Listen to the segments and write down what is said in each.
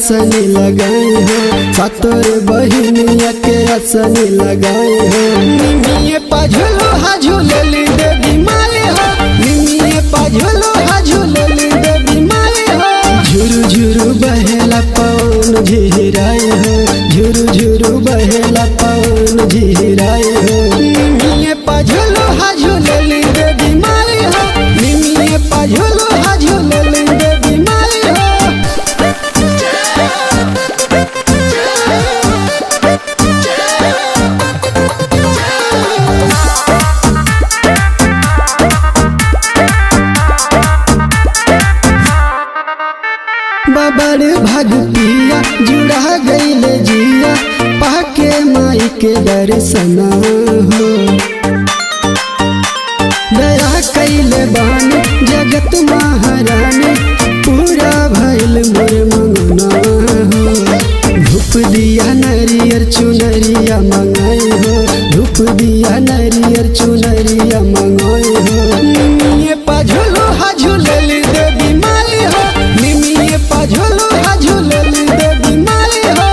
असनी लगाई हो, सतोर बहिनिया के असनी लगाई हो। निमिये पाझुलो हा झूलली देवी माई हो, निमिये पाझुलो हा झूलली देवी माई हो। झुरु झुरु बहेला पवन झिराई हो, झुरु झुरु बहेला पवन झिराई हो। निमिये पाझुलो हा झूलली देवी माई हो, निमिये पाझुलो हा झूलली देवी माई हो। बड़ भगतिया जुड़ा गईले जिया, पाके माई के दर्शन हो। दया कैले बानी जगत महारानी, पूरा भइल मोर मंगना हो। धूप दिया नरियर चुनरिया मंगाई हो, धूप दिया नरियर चुनरिया मंगाई हो। निमिये पाझुलो हा झूलली देवी माई हो, निमिये पाझुलो हा झूलली देवी माई हो।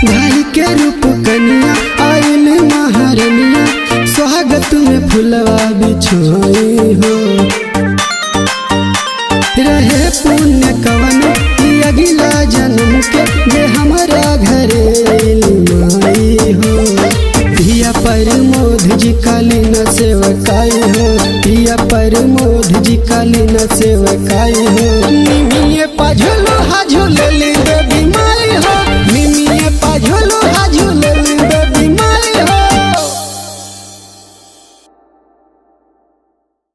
भाई के रूप कन्या आइल महारनिया, स्वागत में फुलवा बिछाई हो। रहे पुण्य कवन कि अगिला जन्म के, जे हमारा घरे माई हो। पिया प्रमोद जी काली न सेवकाई हो, पिया प्रमोद जी काली न सेवकाई।